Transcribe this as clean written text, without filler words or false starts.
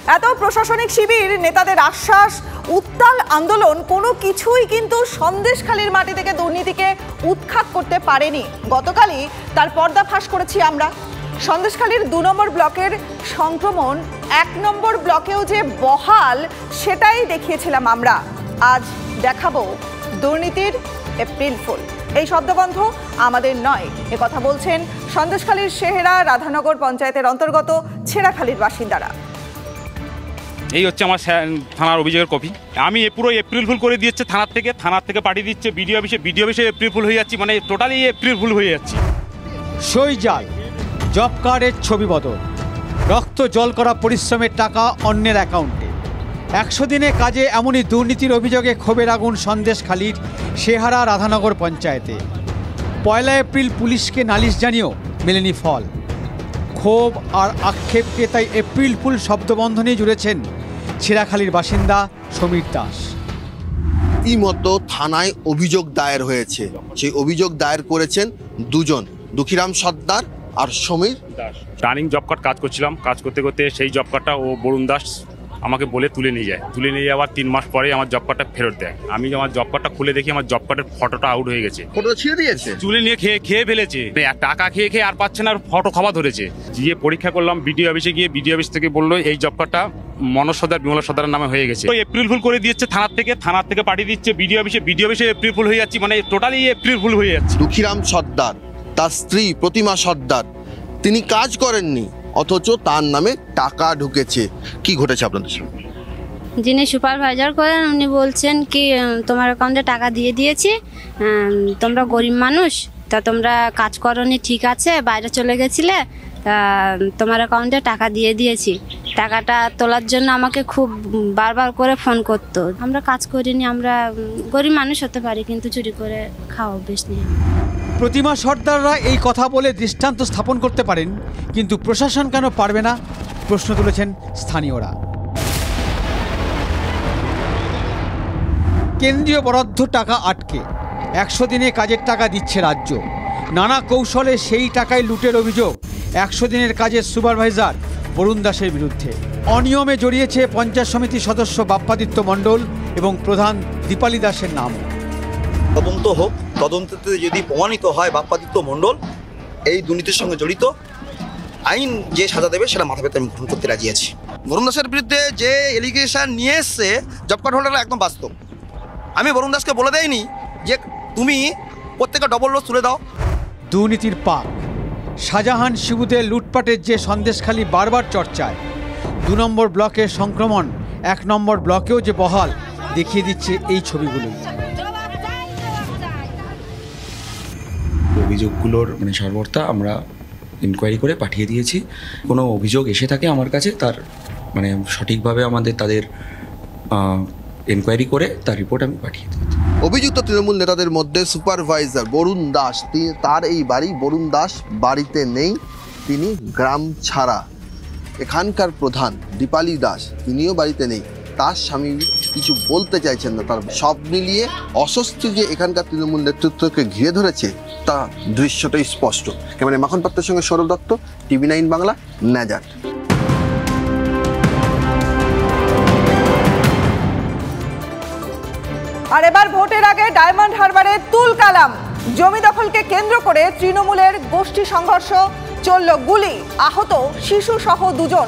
এত প্রশাসনিক শিবির, নেতাদের আশ্বাস, উত্তাল আন্দোলন, কোনো কিছুই কিন্তু সন্দেশখালীর মাটি থেকে দুর্নীতিকে উৎখাত করতে পারেনি। গতকালই তার পর্দাফাঁস করেছি আমরা। সন্দেশখালীর 2 নম্বর ব্লকের সংক্রমণ 1 নম্বর ব্লকেও যে বহাল, সেটাই দেখিয়েছিলাম আমরা। আজ দেখাবো দুর্নীতির এপ্রিল ফুল। এই শব্দবন্ধ আমাদের নয়, কথা বলছেন সন্দেশখালীর শেহেরা রাধানগর পঞ্চায়েতের অন্তর্গত ছেড়াখালীর বাসিন্দারা। এই হচ্ছে আমার থানার অভিযোগের কপি। আমি পুরো এপ্রিল ফুল করে দিচ্ছে থানার থেকে পাঠিয়ে দিচ্ছে বিডিও অফিসে এপ্রিল ফুল হয়ে যাচ্ছি, মানে টোটালি এপ্রিল ফুল হয়ে যাচ্ছি। সই জাল, জব কার্ডের ছবি বদল, রক্ত জল করা পরিশ্রমের টাকা অন্যের অ্যাকাউন্টে। 100 দিনে কাজে এমনই দুর্নীতির অভিযোগে ক্ষোভের আগুন সন্দেশখালীর শেহারা রাধানগর পঞ্চায়েতে। 1 এপ্রিল পুলিশকে নালিশ জানিয়েও মেলেনি ফল। ক্ষোভ আর আক্ষেপকে তাই এপ্রিল ফুল শব্দবন্ধনে জুড়েছেন ছেড়াখালীর বাসিন্দা সমীর দাস। ইতিমধ্যে থানায় অভিযোগ দায়ের হয়েছে। সেই অভিযোগ দায়ের করেছেন দুজন, দুঃখীরাম সর্দার আর Samir Das. Running job card কাজ করছিলাম, কাজ করতে করতে সেই জব কার্ডটা ও বরুণ দাস আমাকে বলে তুলে নিয়ে যায়। তুলে নিয়ে যাওয়ার 3 মাস পরে আমার জব কার্ডটা ফেরত দেয়। আমি আমার জব কার্ডটা খুলে দেখি আমার জব কার্ডের ফটোটা আউট হয়ে গেছে। ফটো ছিঁড়ে দিয়েছে, তুলে নিয়ে খেয়ে ফেলেছে। টাকা খেয়ে আর পাচ্ছে না, আর ফটো খাওয়া ধরেছে। গিয়ে পরীক্ষা করলাম বিডিও অফিসে, গিয়ে বিডিও অফিস থেকে বললো এই জব কার্ডটা মনোজ সর্দার, বিমলা সর্দারের নামে হয়ে গেছে। এপ্রিল ফুল করে দিচ্ছে থানার থেকে পাঠিয়ে দিচ্ছে বিডিও অফিসে এপ্রিল ফুল হয়ে যাচ্ছি, মানে টোটালি এপ্রিল ফুল হয়ে যাচ্ছে। দুঃখীরাম সর্দার, তার স্ত্রী প্রতিমা সর্দার, তিনি কাজ করেননি, অথচ তার নামে টাকা ঢুকেছে। কি ঘটেছে আপনাদের সঙ্গে? যিনি সুপারভাইজার করেন উনি বলছেন কি তোমার অ্যাকাউন্টে টাকা দিয়ে দিয়েছি, তোমরা গরিব মানুষ, তা তোমরা কাজ করনি, ঠিক আছে, বাইরে চলে গেছিলে, তা তোমার অ্যাকাউন্টে টাকা দিয়ে দিয়েছি। টাকাটা তোলার জন্য আমাকে খুব বারবার করে ফোন করতো। আমরা কাজ করিনি, আমরা গরিব মানুষ হতে পারি, কিন্তু চুরি করে খাওয়া অভ্যেস নেই। প্রতিমা সর্দাররা এই কথা বলে দৃষ্টান্ত স্থাপন করতে পারেন, কিন্তু প্রশাসন কেন পারবে না, প্রশ্ন তুলেছেন স্থানীয়রা। কেন্দ্রীয় বরাদ্দ টাকা আটকে 100 দিনে কাজের টাকা দিচ্ছে রাজ্য। নানা কৌশলে সেই টাকায় লুটের অভিযোগ 100 দিনের কাজের সুপারভাইজার বরুণ দাসের বিরুদ্ধে। অনিয়মে জড়িয়েছে পঞ্চায়েত সমিতির সদস্য বাপ্পাদিত্য মণ্ডল এবং প্রধান দীপালি দাসের নাম। তদন্ত হোক, তদন্ততে যদি প্রমাণিত হয় বাপ্পাদিত্য মণ্ডল এই দুর্নীতির সঙ্গে জড়িত, আইন যে সাজা দেবে সেটা মাথা পেতে আমি গ্রহণ করতে রাজি আছি। বরুণ দাসের বিরুদ্ধে যে এলিগেশন নিয়ে এসছে জব কার্ড হোল্ডাররা একদম বাস্তব। আমি বরুণ দাসকে বলে দেয়নি যে তুমি প্রত্যেকটা ডবল রোজ তুলে দাও। দুর্নীতির পাক, শাহজাহান শিবুদের লুটপাটের যে সন্দেশখালী বারবার চর্চায়, 2 নম্বর ব্লকের সংক্রমণ 1 নম্বর ব্লকেও যে বহাল, দেখিয়ে দিচ্ছে এই ছবিগুলোই। অভিযোগগুলোর সর্বর্তা আমরা ইনকোয়ারি করে পাঠিয়ে দিয়েছি। কোনো অভিযোগ এসে থাকে আমার কাছে, তার সঠিকভাবে তাদের এনকোয়ারি করে তার রিপোর্ট আমি পাঠিয়ে দিই। অভিযুক্ত তৃণমূল নেতাদের মধ্যে সুপারভাইজার বরুণ দাস, তার এই বাড়ি, বরুণ দাস বাড়িতে নেই, তিনি গ্রাম ছাড়া। এখানকার প্রধান দীপালি দাস, তিনিও বাড়িতে নেই। তার স্বামী কিছু বলতে চাইছেন না। তার সব মিলিয়ে অস্বস্তি যে এখানকার তৃণমূল নেতৃত্বকে ঘিরে ধরেছে, তা দৃশ্যটাই স্পষ্ট। ক্যামেরায় মাখন পাত্রের সঙ্গে সৌরভ দত্ত, TV9 বাংলা, নাজার। আর এবার ভোটের আগে ডায়মন্ড হারবারে তুল কালাম। জমি দখলকে কেন্দ্র করে তৃণমূলের গোষ্ঠী সংঘর্ষ, চলল গুলি, আহত শিশু সহ 2 জন।